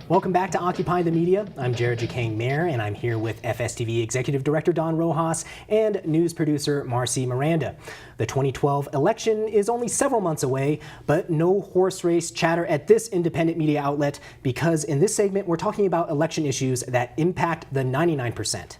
Welcome back to Occupy the Media. I'm Jared Jacang Mayer, and I'm here with FSTV Executive Director Don Rojas and news producer Marcy Miranda. The 2012 election is only several months away, but no horse race chatter at this independent media outlet because in this segment we're talking about election issues that impact the 99%.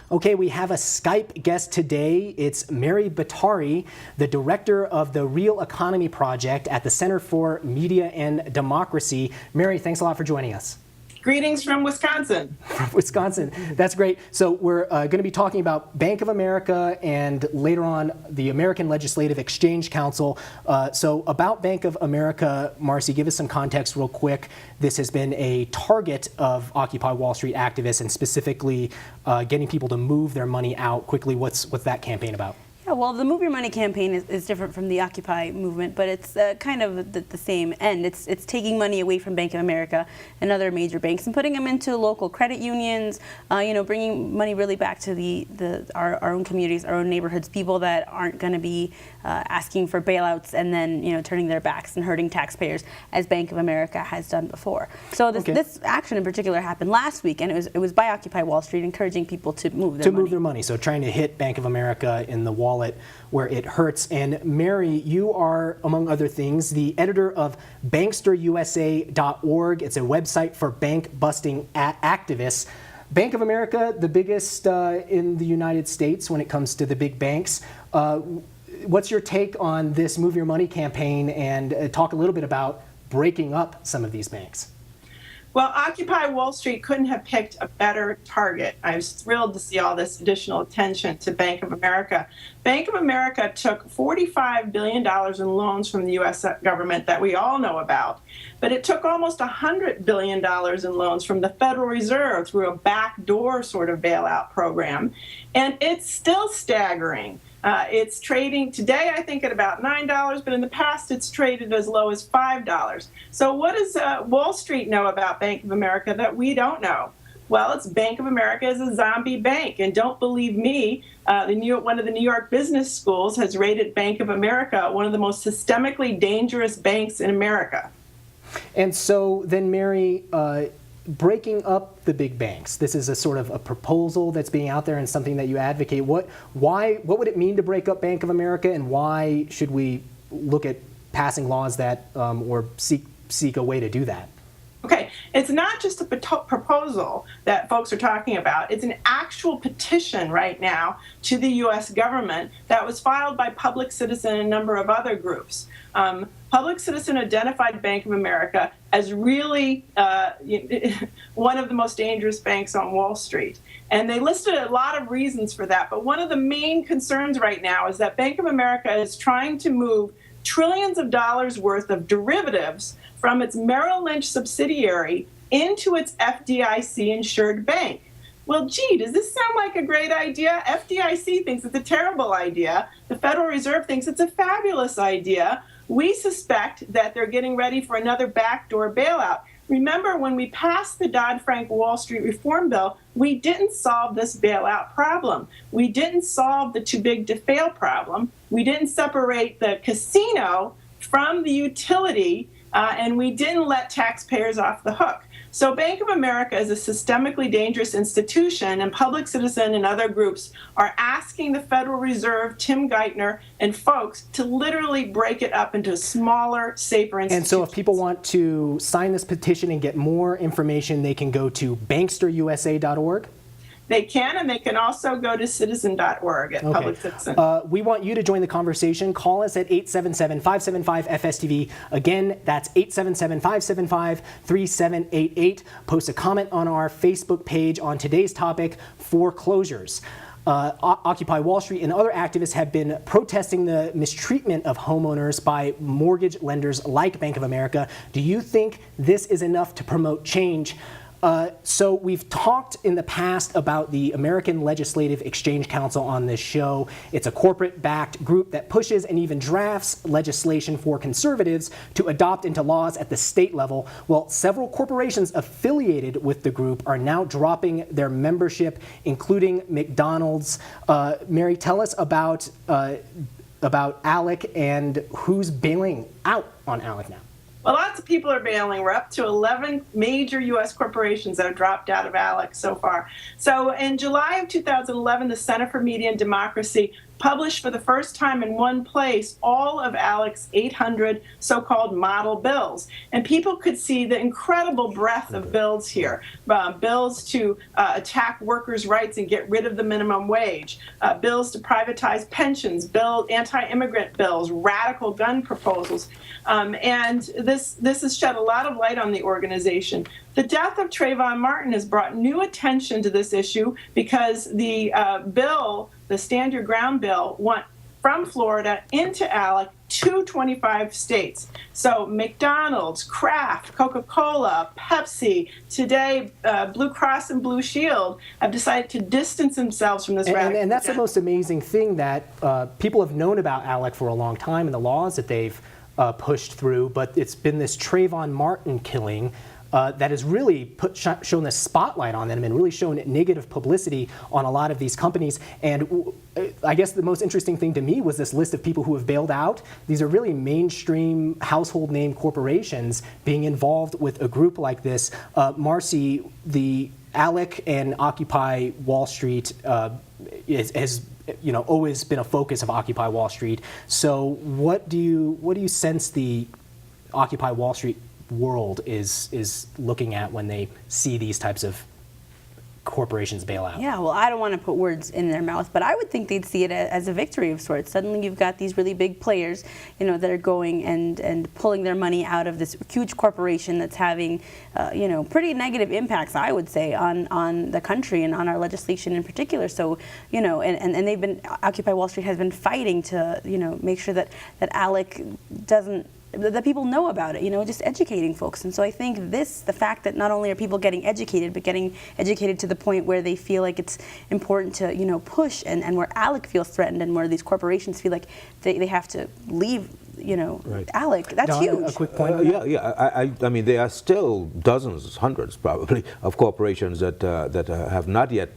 Okay, we have a Skype guest today. It's Mary Bottari, the director of the Real Economy Project at the Center for Media and Democracy. Mary, thanks a lot for joining us. Greetings from Wisconsin. From Wisconsin. That's great. So we're going to be talking about Bank of America and later on the American Legislative Exchange Council. So about Bank of America, Marcy, give us some context real quick. This has been a target of Occupy Wall Street activists and specifically getting people to move their money out quickly. What's that campaign about? Yeah, well, the Move Your Money campaign is different from the Occupy movement, but it's kind of the same end. It's taking money away from Bank of America and other major banks and putting them into local credit unions, bringing money really back to our own communities, our own neighborhoods, people that aren't going to be asking for bailouts and then turning their backs and hurting taxpayers as Bank of America has done before. So this action in particular happened last week, and it was by Occupy Wall Street, encouraging people to move their money. So trying to hit Bank of America in the wallet where it hurts. And Mary, you are, among other things, the editor of banksterusa.org. It's a website for bank-busting activists. Bank of America, the biggest in the United States when it comes to the big banks. What's your take on this Move Your Money campaign, and talk a little bit about breaking up some of these banks? Well, Occupy Wall Street couldn't have picked a better target. I was thrilled to see all this additional attention to Bank of America. Bank of America took $45 billion in loans from the U.S. government that we all know about, but it took almost $100 billion in loans from the Federal Reserve through a backdoor sort of bailout program, and it's still staggering. It's trading today, I think, at about $9, but in the past it's traded as low as $5. So what does Wall Street know about Bank of America that we don't know? Well, it's Bank of America is a zombie bank. And don't believe me, one of the New York business schools has rated Bank of America one of the most systemically dangerous banks in America. And so then, Mary, breaking up the big banks. This is a sort of a proposal that's being out there and something that you advocate. What would it mean to break up Bank of America, and why should we look at passing laws that or seek a way to do that? Okay, it's not just a proposal that folks are talking about. It's an actual petition right now to the U.S. government that was filed by Public Citizen and a number of other groups. Public Citizen identified Bank of America as really one of the most dangerous banks on Wall Street. And they listed a lot of reasons for that. But one of the main concerns right now is that Bank of America is trying to move trillions of dollars worth of derivatives from its Merrill Lynch subsidiary into its FDIC-insured bank. Well, gee, does this sound like a great idea? FDIC thinks it's a terrible idea. The Federal Reserve thinks it's a fabulous idea. We suspect that they're getting ready for another backdoor bailout. Remember, when we passed the Dodd-Frank Wall Street Reform Bill, we didn't solve this bailout problem. We didn't solve the too big to fail problem. We didn't separate the casino from the utility, and we didn't let taxpayers off the hook. So Bank of America is a systemically dangerous institution, and Public Citizen and other groups are asking the Federal Reserve, Tim Geithner, and folks to literally break it up into smaller, safer institutions. And so if people want to sign this petition and get more information, they can go to banksterusa.org? They can, and they can also go to citizen.org at Public Citizen. We want you to join the conversation. Call us at 877-575-FSTV. Again, that's 877-575-3788. Post a comment on our Facebook page on today's topic, foreclosures. Occupy Wall Street and other activists have been protesting the mistreatment of homeowners by mortgage lenders like Bank of America. Do you think this is enough to promote change? So we've talked in the past about the American Legislative Exchange Council on this show. It's a corporate-backed group that pushes and even drafts legislation for conservatives to adopt into laws at the state level. Well, several corporations affiliated with the group are now dropping their membership, including McDonald's. Mary, tell us about ALEC and who's bailing out on ALEC now. Well, lots of people are bailing. We're up to 11 major U.S. corporations that have dropped out of ALEC so far. So in July of 2011, the Center for Media and Democracy published for the first time in one place all of ALEC's 800 so-called model bills. And people could see the incredible breadth of bills here. Bills to attack workers' rights and get rid of the minimum wage, bills to privatize pensions, anti-immigrant bills, radical gun proposals. And this has shed a lot of light on the organization. The death of Trayvon Martin has brought new attention to this issue because the bill, the Stand Your Ground bill, went from Florida into ALEC to 25 states. So McDonald's, Kraft, Coca-Cola, Pepsi, today Blue Cross and Blue Shield have decided to distance themselves from this radical. And that's the most amazing thing, that people have known about ALEC for a long time and the laws that they've pushed through, but it's been this Trayvon Martin killing that has really shown the spotlight on them and really shown negative publicity on a lot of these companies. And I guess the most interesting thing to me was this list of people who have bailed out. These are really mainstream household name corporations being involved with a group like this. Marcy, the ALEC and Occupy Wall Street has always been a focus of Occupy Wall Street. So what do you sense the Occupy Wall Street world is looking at when they see these types of corporations bail out? Yeah, well, I don't want to put words in their mouth, but I would think they'd see it as a victory of sorts. Suddenly you've got these really big players, that are going and pulling their money out of this huge corporation that's having, pretty negative impacts, I would say, on the country and on our legislation in particular. So, and they've been, Occupy Wall Street has been fighting to, make sure that ALEC doesn't, that people know about it, just educating folks. And so I think the fact that not only are people getting educated, but getting educated to the point where they feel like it's important to, push, and where ALEC feels threatened and where these corporations feel like they have to leave, Right. ALEC, that's Don, huge. a quick point. I mean, there are still dozens, hundreds probably, of corporations that have not yet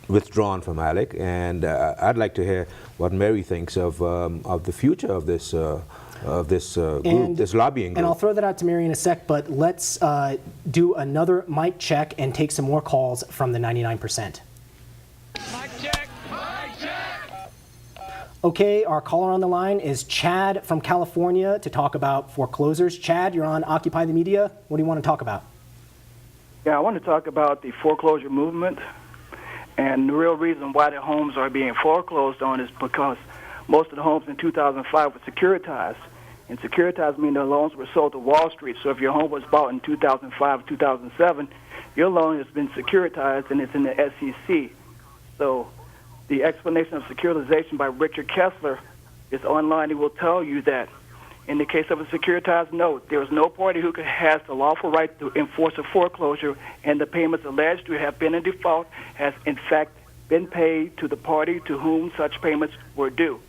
withdrawn from ALEC, and I'd like to hear what Mary thinks of the future of this group, this lobbying group. And I'll throw that out to Mary in a sec, but let's do another mic check and take some more calls from the 99%. Mic check. Mic check. Okay, our caller on the line is Chad from California to talk about foreclosures. Chad, you're on Occupy the Media. What do you want to talk about? Yeah, I want to talk about the foreclosure movement. And the real reason why the homes are being foreclosed on is because most of the homes in 2005 were securitized. And securitized means the loans were sold to Wall Street. So if your home was bought in 2005 or 2007, your loan has been securitized and it's in the SEC. So the explanation of securitization by Richard Kessler is online. He will tell you that in the case of a securitized note, there is no party who has the lawful right to enforce a foreclosure, and the payments alleged to have been in default has in fact been paid to the party to whom such payments were due.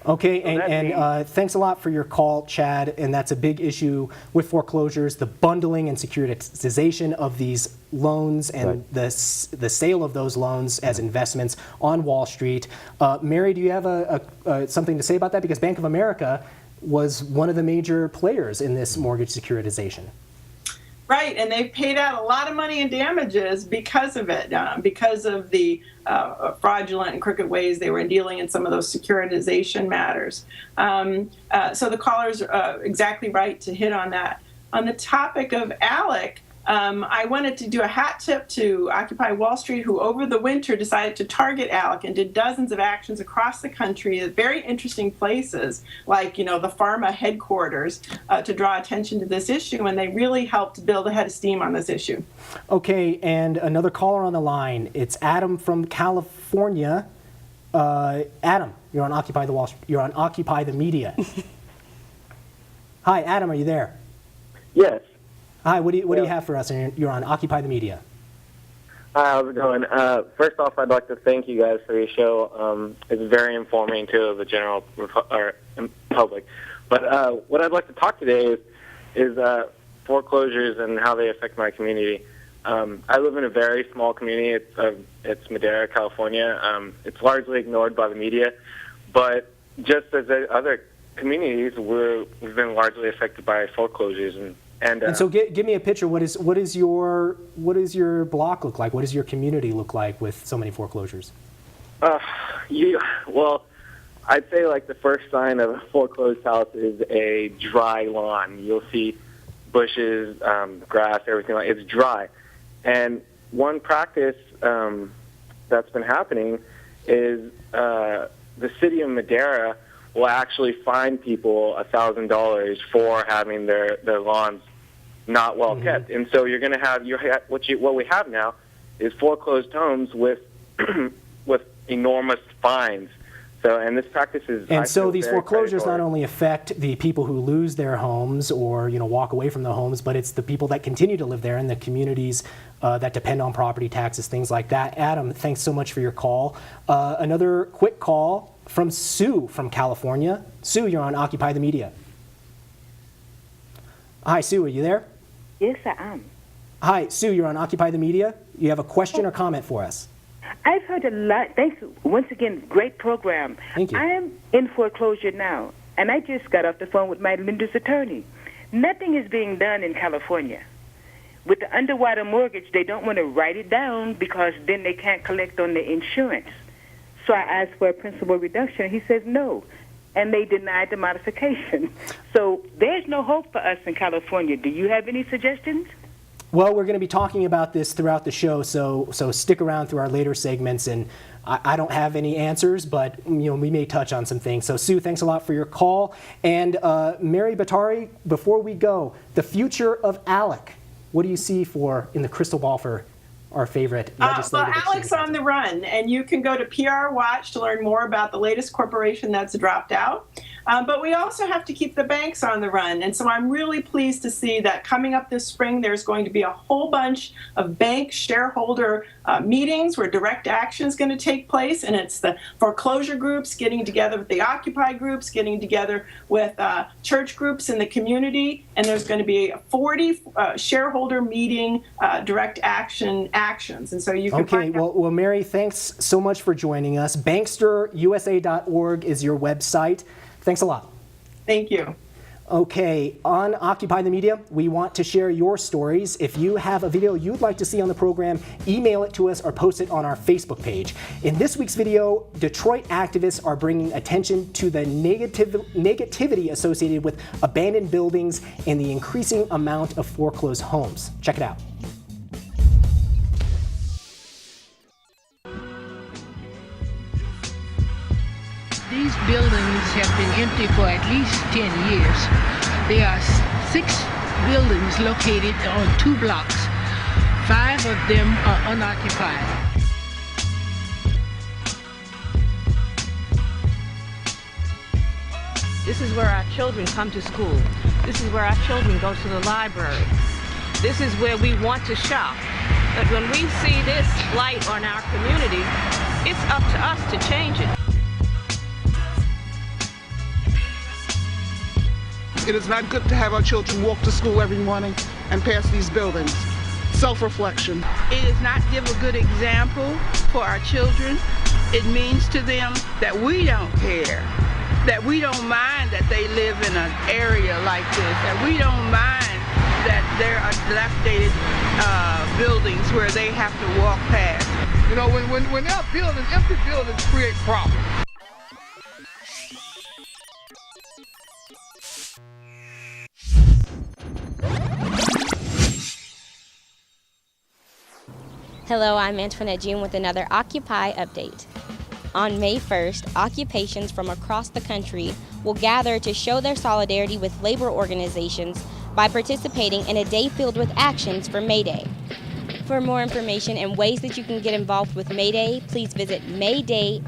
Okay, So that and thanks a lot for your call, Chad. And that's a big issue with foreclosures, the bundling and securitization of these loans and the sale of those loans as investments on Wall Street. Mary, do you have something to say about that? Because Bank of America was one of the major players in this mortgage securitization. Right, and they've paid out a lot of money in damages because of it, because of the fraudulent and crooked ways they were dealing in some of those securitization matters. So the caller's exactly right to hit on that. On the topic of ALEC, I wanted to do a hat tip to Occupy Wall Street, who over the winter decided to target ALEC and did dozens of actions across the country at very interesting places, like the pharma headquarters, to draw attention to this issue, and they really helped build a head of steam on this issue. Okay, and another caller on the line. It's Adam from California. Adam, you're on Occupy the Wall Street. You're on Occupy the Media. Hi, Adam, are you there? Yes. Hi, what do you have for us? You're on Occupy the Media. Hi, how's it going? First off, I'd like to thank you guys for your show. It's very informing to the general public. But what I'd like to talk today is foreclosures and how they affect my community. I live in a very small community. It's Madera, California. It's largely ignored by the media. But just as other communities, we've been largely affected by foreclosures, And so give me a picture. What does your block look like? What does your community look like with so many foreclosures? Well, I'd say like the first sign of a foreclosed house is a dry lawn. You'll see bushes, grass, everything like it's dry. And one practice that's been happening is the city of Madera will actually fine people $1,000 for having their lawns not well kept. And so you're going to have what we have now is foreclosed homes with with enormous fines. So, and this practice is. And so these foreclosures not only affect the people who lose their homes or walk away from their homes, but it's the people that continue to live there and the communities that depend on property taxes, things like that. Adam, thanks so much for your call. Another quick call from Sue from California. Sue, you're on Occupy the Media. Hi, Sue, are you there? Yes, I am. Hi, Sue, you're on Occupy the Media. You have a question or comment for us? I've heard a lot. Thanks. Once again, great program. Thank you. I am in foreclosure now, and I just got off the phone with my lender's attorney. Nothing is being done in California. With the underwater mortgage, they don't want to write it down because then they can't collect on the insurance. So I asked for a principal reduction. He says no, and they denied the modification. So there's no hope for us in California. Do you have any suggestions? Well, we're going to be talking about this throughout the show, so stick around through our later segments. And I don't have any answers, but we may touch on some things. So, Sue, thanks a lot for your call. And Mary Bottari, before we go, the future of ALEC. What do you see in the crystal ball for our favorite legislative Well, Alec's on the run, and you can go to PR Watch to learn more about the latest corporation that's dropped out. But we also have to keep the banks on the run. And so I'm really pleased to see that coming up this spring, there's going to be a whole bunch of bank shareholder meetings where direct action is going to take place. And it's the foreclosure groups getting together with the Occupy groups, getting together with church groups in the community. And there's going to be 40 shareholder meeting direct actions. And so you can find out. Well, Mary, thanks so much for joining us. BanksterUSA.org is your website. Thanks a lot. Thank you. Okay, on Occupy the Media, we want to share your stories. If you have a video you'd like to see on the program, email it to us or post it on our Facebook page. In this week's video, Detroit activists are bringing attention to the negativity associated with abandoned buildings and the increasing amount of foreclosed homes. Check it out. These buildings have been empty for at least 10 years. There are 6 buildings located on 2 blocks. 5 of them are unoccupied. This is where our children come to school. This is where our children go to the library. This is where we want to shop. But when we see this blight on our community, it's up to us to change it. It is not good to have our children walk to school every morning and pass these buildings. Self-reflection. It does not give a good example for our children. It means to them that we don't care, that we don't mind that they live in an area like this, that we don't mind that there are dilapidated buildings where they have to walk past. When there are buildings, empty buildings create problems. Hello, I'm Antoinette June with another Occupy update. On May 1st, occupations from across the country will gather to show their solidarity with labor organizations by participating in a day filled with actions for May Day. For more information and ways that you can get involved with May Day, please visit maydaynyc.org.